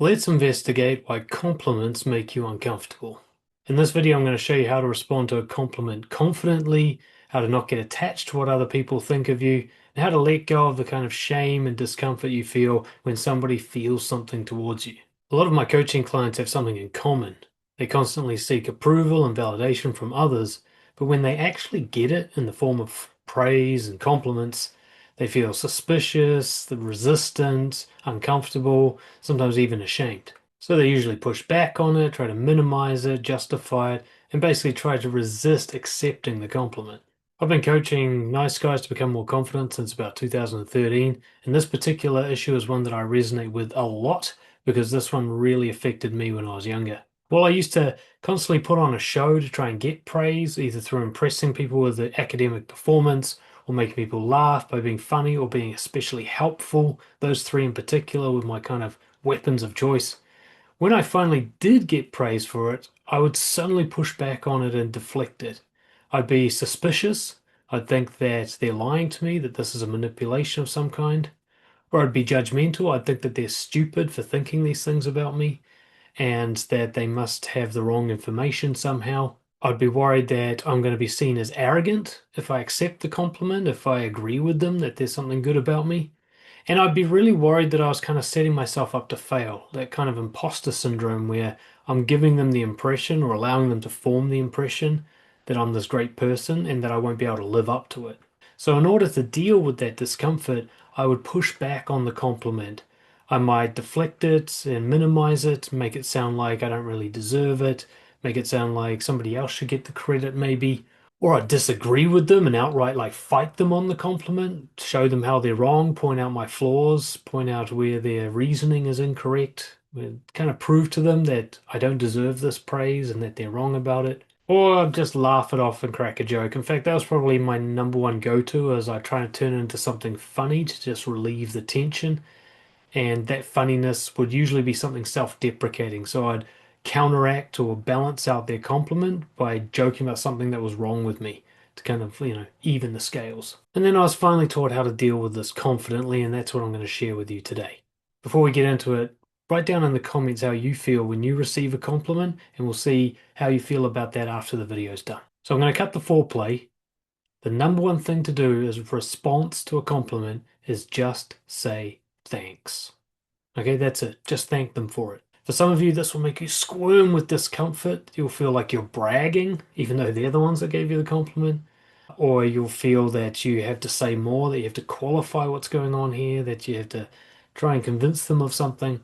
Let's investigate why compliments make you uncomfortable. In this video, I'm going to show you how to respond to a compliment confidently, how to not get attached to what other people think of you, and how to let go of the kind of shame and discomfort you feel when somebody feels something towards you. A lot of my coaching clients have something in common. They constantly seek approval and validation from others, but when they actually get it in the form of praise and compliments, they feel suspicious, resistant, uncomfortable, sometimes even ashamed. So they usually push back on it, try to minimize it, justify it, and basically try to resist accepting the compliment. I've been coaching nice guys to become more confident since about 2013, and this particular issue is one that I resonate with a lot because this one really affected me when I was younger. Well, I used to constantly put on a show to try and get praise, either through impressing people with the academic performance or making people laugh by being funny or being especially helpful. Those three in particular were my kind of weapons of choice. When I finally did get praise for it, I would suddenly push back on it and deflect it. I'd be suspicious. I'd think that they're lying to me, that this is a manipulation of some kind. Or I'd be judgmental. I'd think that they're stupid for thinking these things about me and that they must have the wrong information somehow. I'd be worried that I'm going to be seen as arrogant if I accept the compliment, if I agree with them that there's something good about me. And I'd be really worried that I was kind of setting myself up to fail, that kind of imposter syndrome where I'm giving them the impression or allowing them to form the impression that I'm this great person and that I won't be able to live up to it. So, in order to deal with that discomfort, I would push back on the compliment. I might deflect it and minimize it, make it sound like I don't really deserve it, make it sound like somebody else should get the credit, maybe. Or I disagree with them and outright like fight them on the compliment, show them how they're wrong, point out my flaws, point out where their reasoning is incorrect, and kind of prove to them that I don't deserve this praise and that they're wrong about it. Or just laugh it off and crack a joke. In fact, that was probably my number one go-to as I try to turn it into something funny to just relieve the tension, and that funniness would usually be something self-deprecating. So I'd counteract or balance out their compliment by joking about something that was wrong with me to kind of, even the scales. And then I was finally taught how to deal with this confidently, and that's what I'm going to share with you today. Before we get into it, write down in the comments how you feel when you receive a compliment, and we'll see how you feel about that after the video's done. So I'm going to cut the foreplay. The number one thing to do as response to a compliment is just say thanks. Okay, that's it. Just thank them for it. For some of you, this will make you squirm with discomfort. You'll feel like you're bragging, even though they're the ones that gave you the compliment. Or you'll feel that you have to say more, that you have to qualify what's going on here, that you have to try and convince them of something.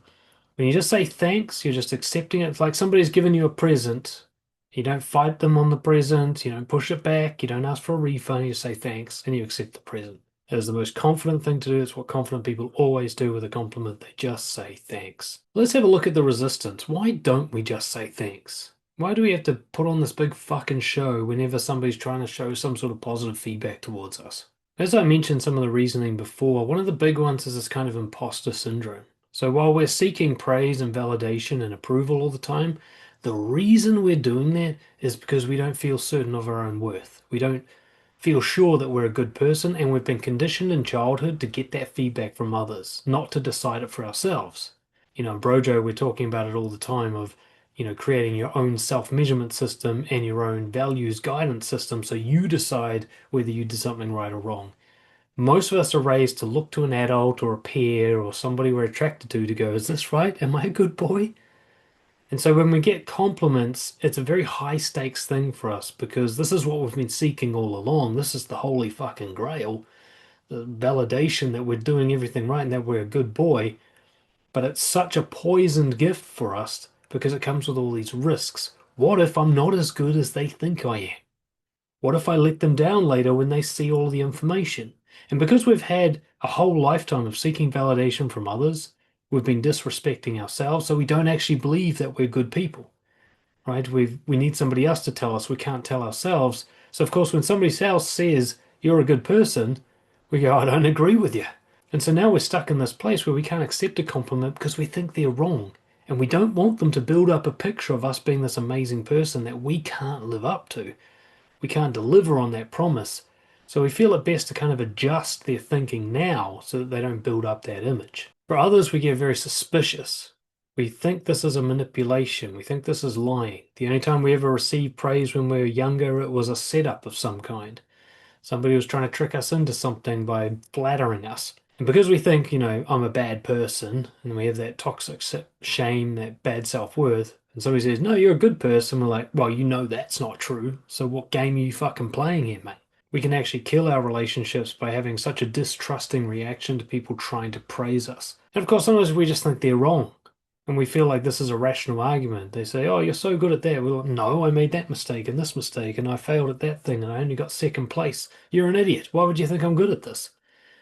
When you just say thanks, you're just accepting it. It's like somebody's given you a present. You don't fight them on the present, you don't push it back, you don't ask for a refund, you say thanks and you accept the present. It is the most confident thing to do. It's what confident people always do with a compliment. They just say thanks. Let's have a look at the resistance. Why don't we just say thanks? Why do we have to put on this big fucking show whenever somebody's trying to show some sort of positive feedback towards us? As I mentioned some of the reasoning before, one of the big ones is this kind of imposter syndrome. So while we're seeking praise and validation and approval all the time, the reason we're doing that is because we don't feel certain of our own worth. We don't feel sure that we're a good person, and we've been conditioned in childhood to get that feedback from others, not to decide it for ourselves. In Brojo, we're talking about it all the time of, creating your own self-measurement system and your own values guidance system so you decide whether you did something right or wrong. Most of us are raised to look to an adult or a peer or somebody we're attracted to go, is this right? Am I a good boy? And so when we get compliments, it's a very high stakes thing for us because this is what we've been seeking all along. This is the holy fucking grail, the validation that we're doing everything right and that we're a good boy. But it's such a poisoned gift for us because it comes with all these risks. What if I'm not as good as they think I am? What if I let them down later when they see all the information? And because we've had a whole lifetime of seeking validation from others, we've been disrespecting ourselves, so we don't actually believe that we're good people, right? We need somebody else to tell us. We can't tell ourselves. So of course, when somebody else says you're a good person, we go, I don't agree with you. And so now we're stuck in this place where we can't accept a compliment because we think they're wrong. And we don't want them to build up a picture of us being this amazing person that we can't live up to. We can't deliver on that promise. So we feel it best to kind of adjust their thinking now so that they don't build up that image. For others, we get very suspicious. We think this is a manipulation. We think this is lying. The only time we ever received praise when we were younger, it was a setup of some kind. Somebody was trying to trick us into something by flattering us. And because we think, I'm a bad person, and we have that toxic shame, that bad self-worth, and somebody says, no, you're a good person, we're like, well, that's not true. So what game are you fucking playing here, mate? We can actually kill our relationships by having such a distrusting reaction to people trying to praise us. And of course, sometimes we just think they're wrong. And we feel like this is a rational argument. They say, oh, you're so good at that. We're like, no, I made that mistake and this mistake, and I failed at that thing, and I only got second place. You're an idiot. Why would you think I'm good at this?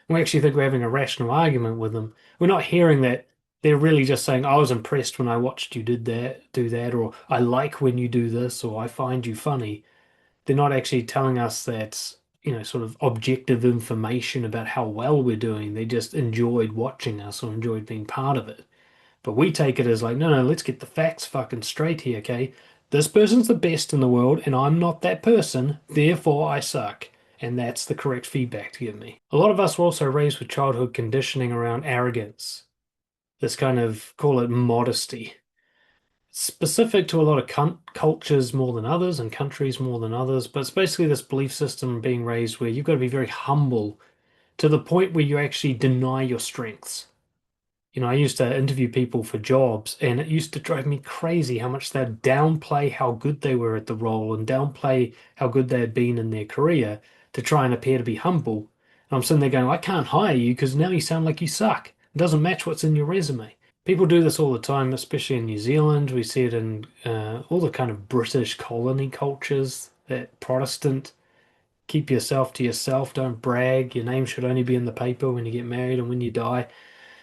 And we actually think we're having a rational argument with them. We're not hearing that they're really just saying, I was impressed when I watched you do that, or I like when you do this, or I find you funny. They're not actually telling us that, sort of objective information about how well we're doing. They just enjoyed watching us or enjoyed being part of it. But we take it as like, no, no, let's get the facts fucking straight here, okay? This person's the best in the world, and I'm not that person, therefore I suck. And that's the correct feedback to give me. A lot of us were also raised with childhood conditioning around arrogance. This kind of, call it modesty. Specific to a lot of cultures more than others and countries more than others, but it's basically this belief system being raised where you've got to be very humble to the point where you actually deny your strengths. I used to interview people for jobs, and it used to drive me crazy how much they'd downplay how good they were at the role and downplay how good they had been in their career to try and appear to be humble. And I'm sitting there going, I can't hire you because now you sound like you suck. It doesn't match what's in your resume. People do this all the time, especially in New Zealand. We see it in all the kind of British colony cultures, that Protestant, keep yourself to yourself, don't brag. Your name should only be in the paper when you get married and when you die,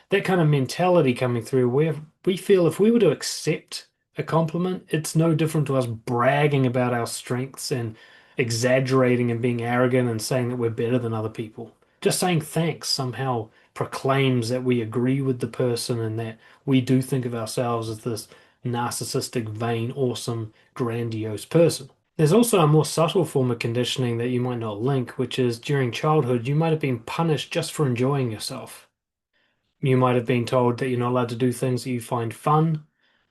that kind of mentality coming through where we feel if we were to accept a compliment, it's no different to us bragging about our strengths and exaggerating and being arrogant and saying that we're better than other people. Just saying thanks somehow proclaims that we agree with the person and that we do think of ourselves as this narcissistic, vain, awesome, grandiose person. There's also a more subtle form of conditioning that you might not link, which is during childhood, you might have been punished just for enjoying yourself. You might have been told that you're not allowed to do things that you find fun,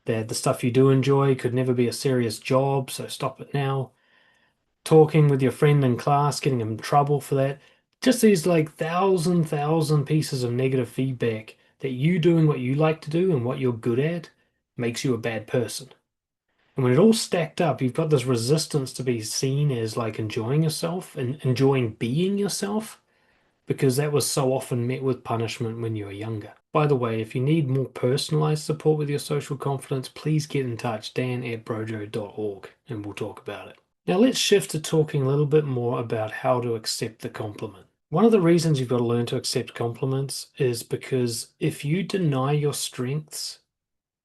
that the stuff you do enjoy could never be a serious job, so stop it now. Talking with your friend in class, getting in trouble for that. Just these like thousand pieces of negative feedback that you doing what you like to do and what you're good at makes you a bad person. And when it all stacked up, you've got this resistance to be seen as like enjoying yourself and enjoying being yourself, because that was so often met with punishment when you were younger. By the way, if you need more personalized support with your social confidence, please get in touch, dan@brojo.org, and we'll talk about it. Now let's shift to talking a little bit more about how to accept the compliment. One of the reasons you've got to learn to accept compliments is because if you deny your strengths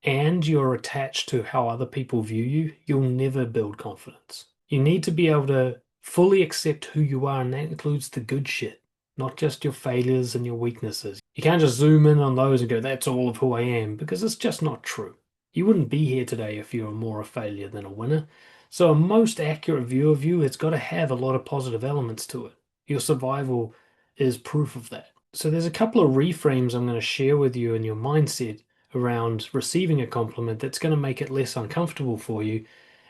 and you're attached to how other people view you, you'll never build confidence. You need to be able to fully accept who you are, and that includes the good shit, not just your failures and your weaknesses. You can't just zoom in on those and go, that's all of who I am, because it's just not true. You wouldn't be here today if you were more a failure than a winner. So a most accurate view of you, it's got to have a lot of positive elements to it. Your survival is proof of that. So there's a couple of reframes I'm going to share with you in your mindset around receiving a compliment that's going to make it less uncomfortable for you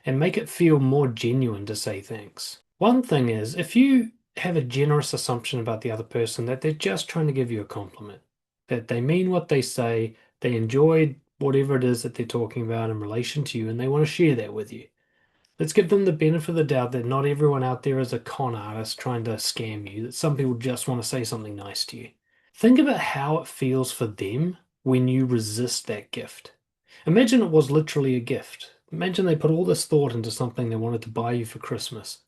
and make it feel more genuine to say thanks. One thing is, if you have a generous assumption about the other person that they're just trying to give you a compliment, that they mean what they say, they enjoyed whatever it is that they're talking about in relation to you, and they want to share that with you. Let's give them the benefit of the doubt that not everyone out there is a con artist trying to scam you, that some people just want to say something nice to you. Think about how it feels for them when you resist that gift. Imagine it was literally a gift. Imagine they put all this thought into something they wanted to buy you for Christmas.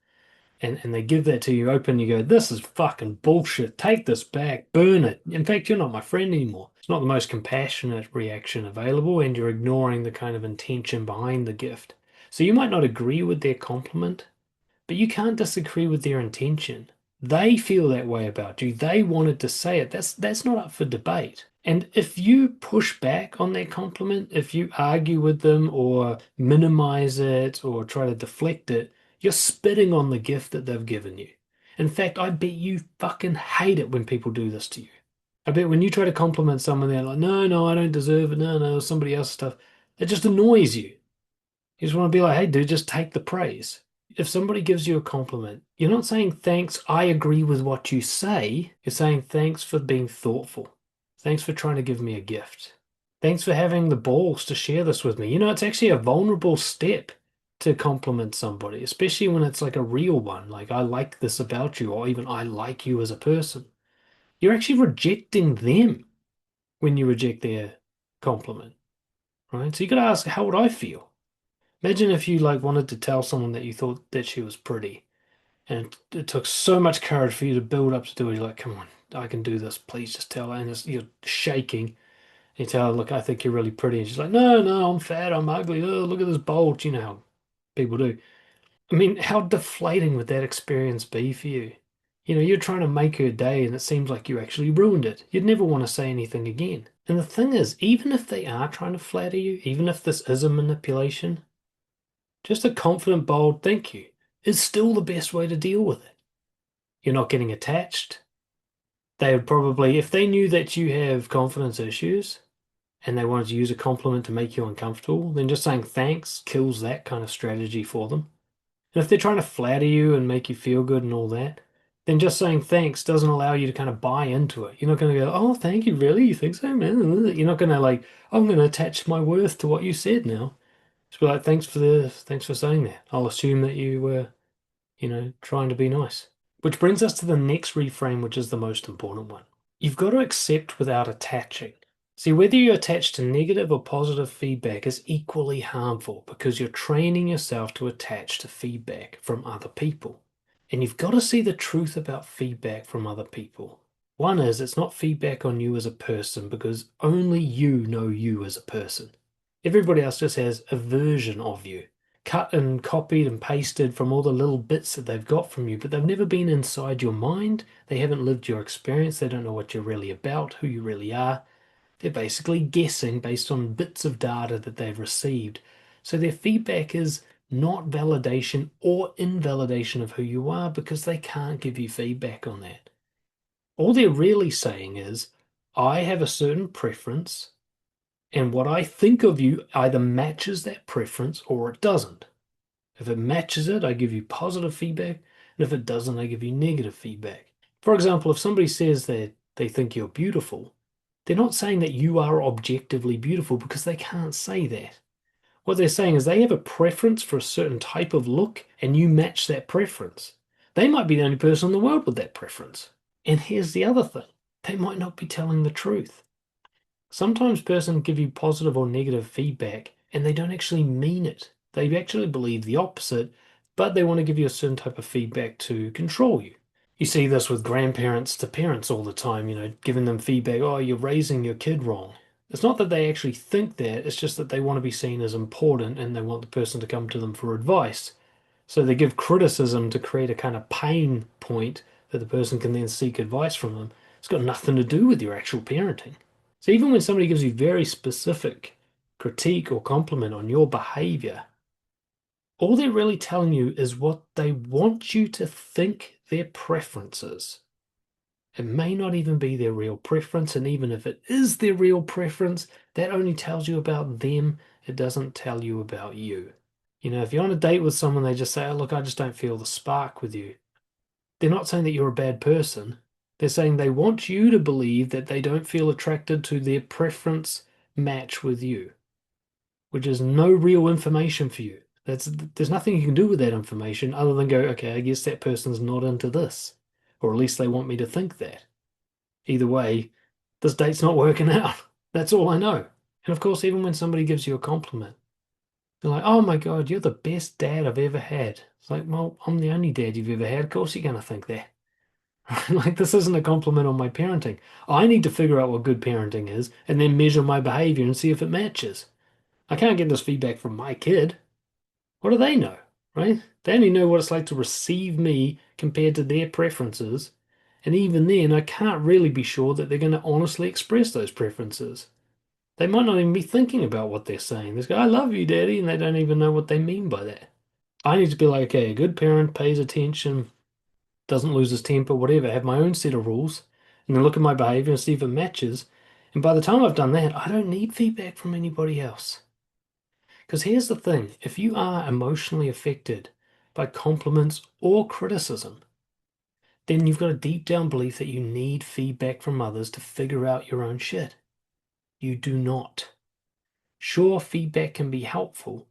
And they give that to you open, you go, this is fucking bullshit. Take this back, burn it. In fact, you're not my friend anymore. It's not the most compassionate reaction available, and you're ignoring the kind of intention behind the gift. So you might not agree with their compliment, but you can't disagree with their intention. They feel that way about you. They wanted to say it. That's not up for debate. And if you push back on their compliment, if you argue with them or minimize it or try to deflect it, you're spitting on the gift that they've given you. In fact, I bet you fucking hate it when people do this to you. I bet when you try to compliment someone, they're like, no, no, I don't deserve it. No, no, somebody else's stuff. It just annoys you. You just want to be like, hey, dude, just take the praise. If somebody gives you a compliment, you're not saying thanks, I agree with what you say. You're saying thanks for being thoughtful. Thanks for trying to give me a gift. Thanks for having the balls to share this with me. It's actually a vulnerable step to compliment somebody, especially when it's like a real one, like I like this about you, or even I like you as a person. You're actually rejecting them when you reject their compliment, right? So you got to ask, how would I feel? Imagine if you like wanted to tell someone that you thought that she was pretty, and it took so much courage for you to build up to do it. You're like, come on, I can do this. Please just tell her. And you're shaking. And you tell her, look, I think you're really pretty. And she's like, no, no, I'm fat, I'm ugly. Oh, look at this bulge. You know how people do. I mean, how deflating would that experience be for you? You're trying to make her day, and it seems like you actually ruined it. You'd never want to say anything again. And the thing is, even if they are trying to flatter you, even if this is a manipulation, just a confident, bold thank you is still the best way to deal with it. You're not getting attached. They would probably, if they knew that you have confidence issues and they wanted to use a compliment to make you uncomfortable, then just saying thanks kills that kind of strategy for them. And if they're trying to flatter you and make you feel good and all that, then just saying thanks doesn't allow you to kind of buy into it. You're not going to go, oh, thank you, really? You think so, man? You're not going to like, I'm going to attach my worth to what you said now. Just be like, thanks for saying that. I'll assume that you were, trying to be nice. Which brings us to the next reframe, which is the most important one. You've got to accept without attaching. See, whether you attach to negative or positive feedback is equally harmful because you're training yourself to attach to feedback from other people. And you've got to see the truth about feedback from other people. One is it's not feedback on you as a person because only you know you as a person. Everybody else just has a version of you, cut and copied and pasted from all the little bits that they've got from you, but they've never been inside your mind. They haven't lived your experience. They don't know what you're really about, who you really are. They're basically guessing based on bits of data that they've received. So their feedback is not validation or invalidation of who you are because they can't give you feedback on that. All they're really saying is, I have a certain preference, and what I think of you either matches that preference or it doesn't. If it matches it, I give you positive feedback, and if it doesn't, I give you negative feedback. For example, if somebody says that they think you're beautiful, they're not saying that you are objectively beautiful because they can't say that. What they're saying is they have a preference for a certain type of look, and you match that preference. They might be the only person in the world with that preference. And here's the other thing, they might not be telling the truth. Sometimes persons give you positive or negative feedback and they don't actually mean it. They actually believe the opposite, but they want to give you a certain type of feedback to control you. You see this with grandparents to parents all the time, giving them feedback, oh, you're raising your kid wrong. It's not that they actually think that, it's just that they want to be seen as important and they want the person to come to them for advice. So they give criticism to create a kind of pain point that the person can then seek advice from them. It's got nothing to do with your actual parenting. So even when somebody gives you very specific critique or compliment on your behavior, all they're really telling you is what they want you to think their preference is. It may not even be their real preference, and even if it is their real preference, that only tells you about them. It doesn't tell you about you. If you're on a date with someone, they just say, oh, look, I just don't feel the spark with you. They're not saying that you're a bad person. They're saying they want you to believe that they don't feel attracted to their preference match with you, which is no real information for you. There's nothing you can do with that information other than go, okay, I guess that person's not into this, or at least they want me to think that. Either way, this date's not working out. That's all I know. And of course, even when somebody gives you a compliment, they're like, oh my God, you're the best dad I've ever had. It's like, well, I'm the only dad you've ever had. Of course you're going to think that. Like, this isn't a compliment on my parenting. I need to figure out what good parenting is and then measure my behavior and see if it matches. I can't get this feedback from my kid. What do they know, right? They only know what it's like to receive me compared to their preferences. And even then, I can't really be sure that they're going to honestly express those preferences. They might not even be thinking about what they're saying. They just go, I love you, Daddy, and they don't even know what they mean by that. I need to be like, okay, a good parent pays attention, doesn't lose his temper, whatever, have my own set of rules, and then look at my behavior and see if it matches. And by the time I've done that, I don't need feedback from anybody else. Because here's the thing, if you are emotionally affected by compliments or criticism, then you've got a deep down belief that you need feedback from others to figure out your own shit. You do not. Sure, feedback can be helpful,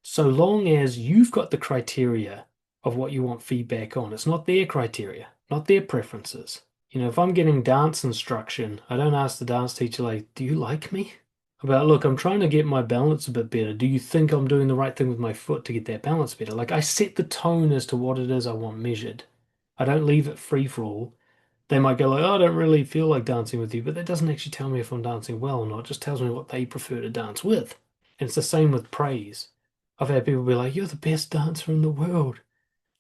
so long as you've got the criteria of what you want feedback on. It's not their criteria, not their preferences. If I'm getting dance instruction, I don't ask the dance teacher, like, do you like me? About, look, I'm trying to get my balance a bit better. Do you think I'm doing the right thing with my foot to get that balance better? Like, I set the tone as to what it is I want measured. I don't leave it free for all. They might go like, oh, I don't really feel like dancing with you, but that doesn't actually tell me if I'm dancing well or not. It just tells me what they prefer to dance with. And it's the same with praise. I've had people be like, you're the best dancer in the world.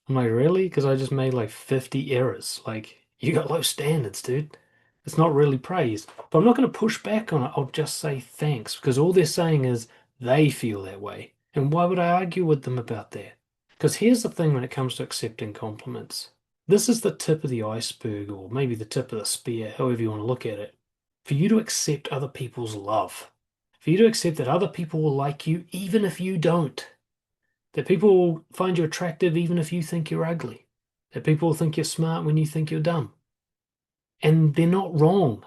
I'm like, really? Because I just made like 50 errors. Like, you got low standards, dude. It's not really praise. But I'm not going to push back on it. I'll just say thanks because all they're saying is they feel that way. And why would I argue with them about that? Because here's the thing when it comes to accepting compliments. This is the tip of the iceberg, or maybe the tip of the spear, however you want to look at it. For you to accept other people's love, for you to accept that other people will like you even if you don't, that people will find you attractive even if you think you're ugly, that people will think you're smart when you think you're dumb. And they're not wrong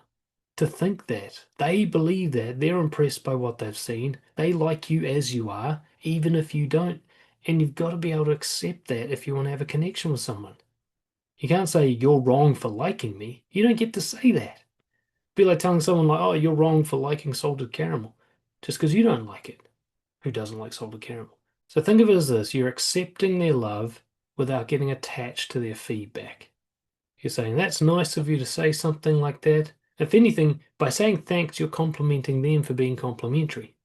to think that. They believe that. They're impressed by what they've seen. They like you as you are, even if you don't. And you've got to be able to accept that if you want to have a connection with someone. You can't say you're wrong for liking me. You don't get to say that. Be like telling someone like, oh, you're wrong for liking salted caramel, just because you don't like it. Who doesn't like salted caramel? So think of it as this: you're accepting their love without getting attached to their feedback. You're saying, that's nice of you to say something like that. If anything, by saying thanks, you're complimenting them for being complimentary.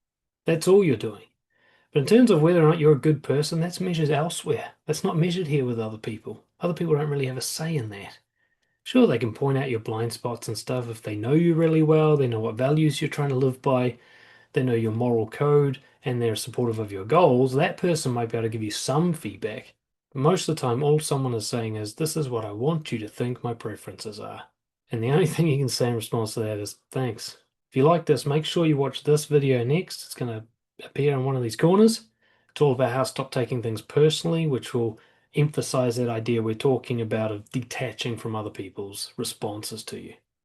That's all you're doing. But in terms of whether or not you're a good person, that's measured elsewhere. That's not measured here with other people. Other people don't really have a say in that. Sure, they can point out your blind spots and stuff if they know you really well, they know what values you're trying to live by, they know your moral code, and they're supportive of your goals. That person might be able to give you some feedback. But most of the time, all someone is saying is, this is what I want you to think my preferences are. And the only thing you can say in response to that is, thanks. If you like this, make sure you watch this video next. It's going to appear in one of these corners. It's all about how to stop taking things personally, which will emphasize that idea we're talking about of detaching from other people's responses to you.